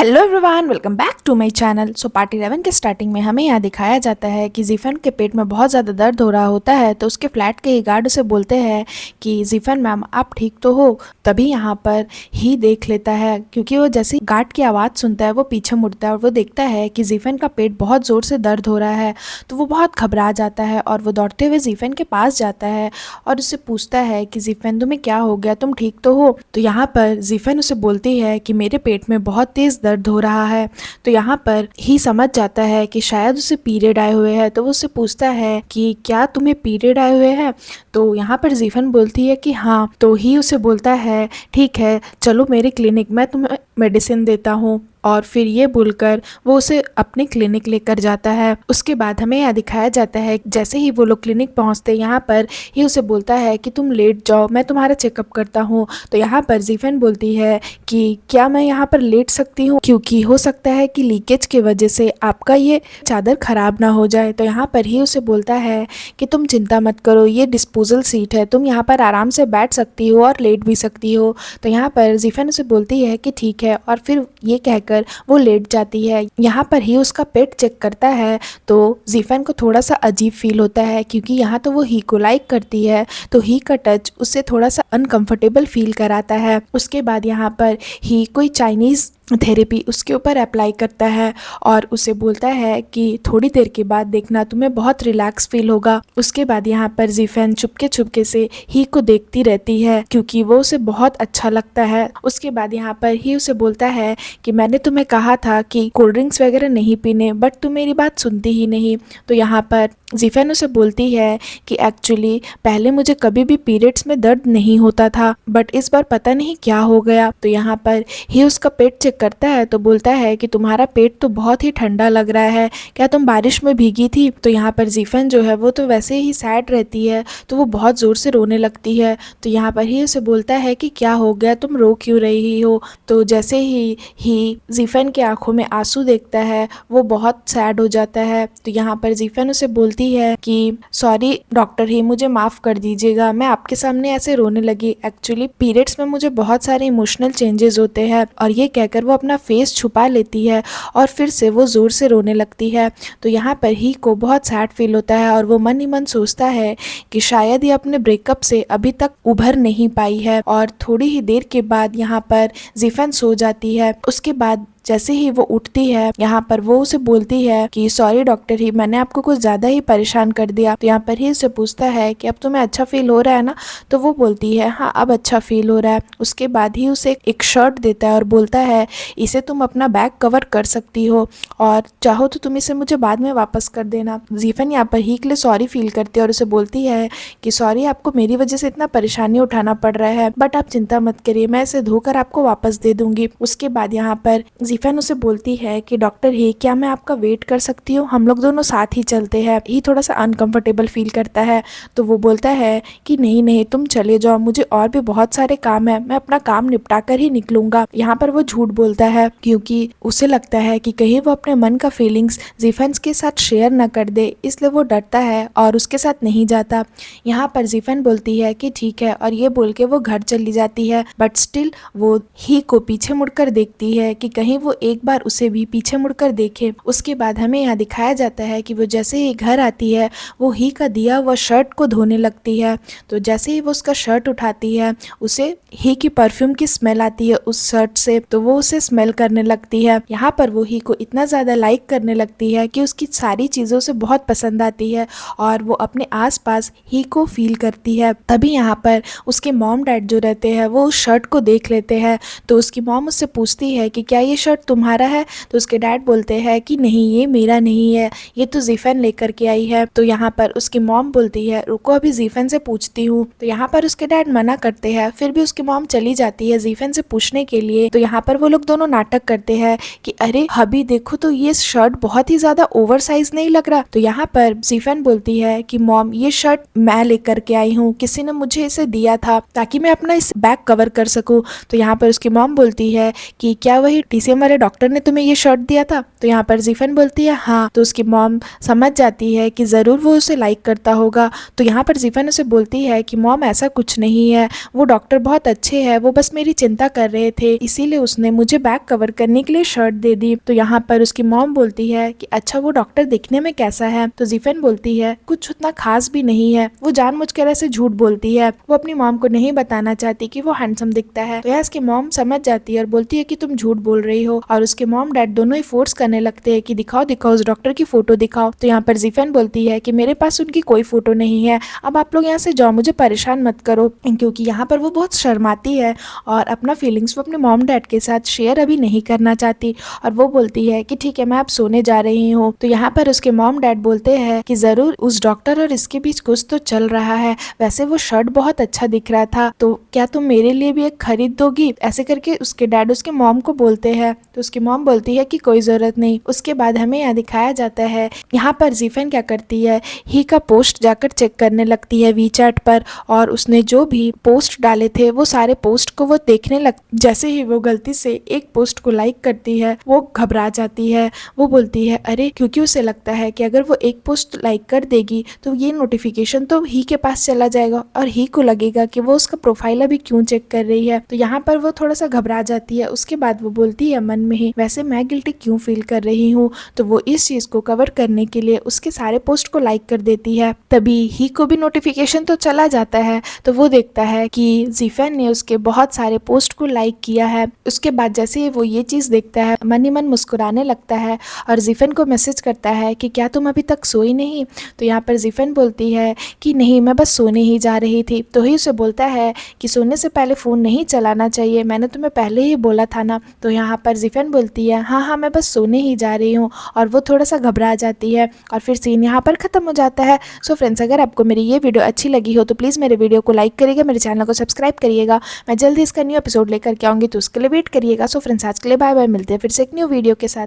Hello everyone, welcome back to my channel. So part 11 के starting में हमें यहाँ दिखाया जाता है कि जीफन के पेट में बहुत ज़्यादा दर्द हो रहा होता है। तो उसके फ्लैट के गार्ड उसे बोलते हैं कि जीफन मैम आप ठीक तो हो। तभी यहाँ पर ही देख लेता है, क्योंकि वो जैसे गार्ड की आवाज़ सुनता है वो पीछे मुड़ता है और वो देखता है कि जीफन का पेट बहुत ज़ोर से दर्द हो रहा है। तो वो बहुत घबरा जाता है और वो दौड़ते हुए जीफन के पास जाता है और उससे पूछता है कि जीफन तुम्हें क्या हो गया, तुम ठीक तो हो। तो यहाँ पर जीफन उसे बोलती है कि मेरे पेट में बहुत तेज़ दर्द हो रहा है। तो यहाँ पर ही समझ जाता है कि शायद उसे पीरियड आए हुए हैं। तो वो उससे पूछता है कि क्या तुम्हें पीरियड आए हुए हैं। तो यहाँ पर जीफन बोलती है कि हाँ। तो ही उसे बोलता है ठीक है चलो मेरे क्लिनिक, मैं तुम्हें मेडिसिन देता हूँ। और फिर ये बोलकर वो उसे अपने क्लिनिक लेकर जाता है। उसके बाद हमें यहाँ दिखाया जाता है जैसे ही वो लोग क्लिनिक पहुँचते यहाँ पर ही उसे बोलता है कि तुम लेट जाओ, मैं तुम्हारा चेकअप करता हूँ। तो यहाँ पर जीफन बोलती है कि क्या मैं यहाँ पर लेट सकती हूँ, क्योंकि हो सकता है कि लीकेज की वजह से आपका ये चादर खराब ना हो जाए। तो यहाँ पर ही उसे बोलता है कि तुम चिंता मत करो, ये डिस्पोजल सीट है, तुम यहाँ पर आराम से बैठ सकती हो और लेट भी सकती हो। तो यहाँ पर जीफन उसे बोलती है कि ठीक है, और फिर ये कहकर वो लेट जाती है। यहाँ पर ही उसका पेट चेक करता है तो जीफन को थोड़ा सा अजीब फील होता है, क्योंकि यहाँ तो वो ही को लाइक करती है तो ही का टच उससे थोड़ा सा अनकंफर्टेबल फील कराता है। उसके बाद यहाँ पर ही कोई चाइनीज़ थेरेपी उसके ऊपर अप्लाई करता है और उसे बोलता है कि थोड़ी देर के बाद देखना तुम्हें बहुत रिलैक्स फील होगा। उसके बाद यहाँ पर जीफन चुपके चुपके से ही को देखती रहती है, क्योंकि वो उसे बहुत अच्छा लगता है। उसके बाद यहाँ पर ही उसे बोलता है कि मैंने तुम्हें कहा था कि कोल्ड ड्रिंक्स वगैरह नहीं पीने, बट तुम मेरी बात सुनती ही नहीं। तो यहाँ पर जीफन उसे बोलती है कि एक्चुअली पहले मुझे कभी भी पीरियड्स में दर्द नहीं होता था, बट इस बार पता नहीं क्या हो गया। तो यहाँ पर ही उसका पेट चेक करता है तो बोलता है कि तुम्हारा पेट तो बहुत ही ठंडा लग रहा है, क्या तुम बारिश में भीगी थी। तो यहाँ पर जीफन जो है वो तो वैसे ही सैड रहती है, तो वो बहुत ज़ोर से रोने लगती है। तो यहाँ पर ही उसे बोलता है कि क्या हो गया, तुम रो क्यों रही हो। तो जैसे ही जीफन की आंखों में आंसू देखता है वो बहुत सैड हो जाता है। तो यहाँ पर जीफन उसे बोलती है कि सॉरी डॉक्टर ही, मुझे माफ़ कर दीजिएगा, मैं आपके सामने ऐसे रोने लगी। एक्चुअली पीरियड्स में मुझे बहुत सारे इमोशनल चेंजेस होते हैं। और ये कहकर वो अपना फेस छुपा लेती है और फिर से वो ज़ोर से रोने लगती है। तो यहाँ पर ही को बहुत सैड फील होता है और वो मन ही मन सोचता है कि शायद ये अपने ब्रेकअप से अभी तक उभर नहीं पाई है। और थोड़ी ही देर के बाद यहाँ पर जीफन सो जाती है। उसके बाद जैसे ही वो उठती है यहाँ पर वो उसे बोलती है कि सॉरी डॉक्टर ही, मैंने आपको कुछ ज़्यादा ही परेशान कर दिया। तो यहाँ पर ही उसे पूछता है कि अब तुम्हें अच्छा फील हो रहा है ना। तो वो बोलती है हाँ अब अच्छा फील हो रहा है। उसके बाद ही उसे एक शर्ट देता है और बोलता है इसे तुम अपना बैग कवर कर सकती हो और चाहो तो तुम इसे मुझे बाद में वापस कर देना। जीफन यहाँ पर ही के लिए सॉरी फील करती है और उसे बोलती है कि सॉरी, आपको मेरी वजह से इतना परेशानी उठाना पड़ रहा है, बट आप चिंता मत करिए, मैं इसे धोकर आपको वापस दे दूंगी। उसके बाद यहाँ पर जीफन उसे बोलती है कि डॉक्टर ही, क्या मैं आपका वेट कर सकती हूँ, हम लोग दोनों साथ ही चलते हैं। ही थोड़ा सा अनकंफर्टेबल फील करता है तो वो बोलता है कि नहीं नहीं तुम चले जाओ, मुझे और भी बहुत सारे काम है, मैं अपना काम निपटा कर ही निकलूंगा। यहाँ पर वो झूठ बोलता है क्योंकि उसे लगता है कि कहीं वो अपने मन का फीलिंग्स जीफन के साथ शेयर न कर दे, इसलिए वो डरता है और उसके साथ नहीं जाता। यहाँ पर जीफन बोलती है कि ठीक है और ये बोल के वो घर चली जाती है, बट स्टिल वो ही को पीछे मुड़कर देखती है कि कहीं वो एक बार उसे भी पीछे मुड़कर देखे। उसके बाद हमें यहाँ दिखाया जाता है कि वो जैसे ही घर आती है वो ही का दिया हुआ शर्ट को धोने लगती है। तो जैसे ही वो उसका शर्ट उठाती है उसे ही की परफ्यूम की स्मेल आती है उस शर्ट से, तो वो उसे स्मेल करने लगती है। यहाँ पर वो ही को इतना ज़्यादा लाइक करने लगती है कि उसकी सारी चीज़ों से बहुत पसंद आती है और वो अपने आसपास ही को फील करती है। तभी यहाँ पर उसके मॉम डैड जो रहते हैं वो उस शर्ट को देख लेते हैं। तो उसकी मॉम उससे पूछती है कि क्या ये शर्ट तुम्हारा है। तो उसके डैड बोलते हैं कि नहीं ये मेरा नहीं है, ये तो जीफन लेकर के आई है। तो यहाँ पर उसकी मॉम बोलती है रुको अभी जीफन से पूछती हूँ। तो यहाँ पर उसके डैड मना करते हैं, फिर भी उसकी मॉम चली जाती है जीफन से पूछने के लिए। तो यहाँ पर वो लोग दोनों नाटक करते हैं कि अरे हबी देखो तो ये शर्ट बहुत ही ज्यादा ओवर साइज नहीं लग रहा। तो यहाँ पर जीफन बोलती है कि मॉम ये शर्ट मैं लेकर के आई हूँ, किसी ने मुझे इसे दिया था ताकि मैं अपना इस बैग कवर कर सकूँ। तो यहाँ पर उसकी मॉम बोलती है कि क्या वही टीसीएम वाले डॉक्टर ने तुम्हें ये शर्ट दिया था? तो यहाँ पर जीफन बोलती है हाँ। तो उसकी मॉम समझ जाती है कि ज़रूर वो उसे लाइक करता होगा। तो यहाँ पर जीफन उसे बोलती है कि मॉम ऐसा कुछ नहीं है, वो डॉक्टर बहुत अच्छे हैं, वो बस मेरी चिंता कर रहे थे, इसीलिए उसने मुझे बैक कवर करने के लिए शर्ट दे दी। तो यहाँ पर उसकी मॉम बोलती है कि अच्छा वो डॉक्टर दिखने में कैसा है? तो जीफन बोलती है कुछ उतना खास भी नहीं है, वो जानबूझकर ऐसे झूठ बोलती है, वो अपनी मॉम को नहीं बताना चाहती कि वो हैंडसम दिखता है। तो यहाँ उसकी मॉम समझ जाती है और बोलती है कि तुम झूठ बोल रही हो, और उसके मॉम डैड दोनों ही फोर्स करने लगते हैं कि दिखाओ दिखाओ उस डॉक्टर की फोटो दिखाओ। तो यहाँ पर जीफन बोलती है कि मेरे पास उनकी कोई फोटो नहीं है, अब आप लोग यहाँ से जाओ, मुझे परेशान मत करो, क्योंकि यहाँ पर वो बहुत शर्माती है और अपना फीलिंग्स वो अपने मॉम डैड के साथ शेयर अभी नहीं करना चाहती। और वो बोलती है कि ठीक है मैं अब सोने जा रही हूँ। तो यहाँ पर उसके मॉम डैड बोलते हैं कि जरूर उस डॉक्टर और इसके बीच कुछ तो चल रहा है, वैसे वो शर्ट बहुत अच्छा दिख रहा था, तो क्या तुम मेरे लिए भी एक खरीद दोगी? ऐसे करके उसके डैड उसके मॉम को बोलते हैं। तो उसकी मॉम बोलती है कि कोई जरूरत नहीं। उसके बाद हमें यहाँ दिखाया जाता है, यहाँ पर जीफन क्या करती है, ही का पोस्ट जाकर चेक करने लगती है वीचैट पर, और उसने जो भी पोस्ट डाले थे वो सारे पोस्ट को वो देखने लग, जैसे ही वो गलती से एक पोस्ट को लाइक करती है वो घबरा जाती है। वो बोलती है अरे, क्योंकि उसे लगता है कि अगर वो एक पोस्ट लाइक कर देगी तो ये नोटिफिकेशन तो ही के पास चला जाएगा और ही को लगेगा कि वो उसका प्रोफाइल अभी क्यों चेक कर रही है। तो यहाँ पर वो थोड़ा सा घबरा जाती है। उसके बाद वो बोलती है मन में ही, वैसे मैं गिल्टी क्यों फील कर रही हूँ। तो वो इस चीज को कवर करने के लिए उसके सारे पोस्ट को लाइक कर देती है। तभी ही को भी नोटिफिकेशन तो चला जाता है, तो वो देखता है कि जीफन ने उसके बहुत सारे पोस्ट को लाइक किया है। उसके बाद जैसे ही वो ये चीज देखता है मन ही मन मुस्कुराने लगता है और जीफन को मैसेज करता है कि क्या तुम अभी तक सोई नहीं। तो यहाँ पर जीफन बोलती है कि नहीं, मैं बस सोने ही जा रही थी। तो ही उसे बोलता है कि सोने से पहले फ़ोन नहीं चलाना चाहिए, मैंने तुम्हें पहले ही बोला था ना। तो यहाँ पर जीफन बोलती है हाँ हाँ मैं बस सोने ही जा रही हूँ, और वो थोड़ा सा घबरा जाती है और फिर सीन यहाँ पर ख़त्म हो जाता है। सो फ्रेंड्स, अगर आपको मेरी ये वीडियो अच्छी लगी हो तो प्लीज़ मेरे वीडियो को लाइक करिएगा, मेरे चैनल को सब्सक्राइब करिएगा। मैं जल्दी इसका न्यू एपिसोड लेकर के आऊँगी, तो उसके लिए वेट करिएगा। सो फ्रेंड्स, आज के लिए बाय बाय, मिलते हैं फिर से एक न्यू वीडियो के साथ।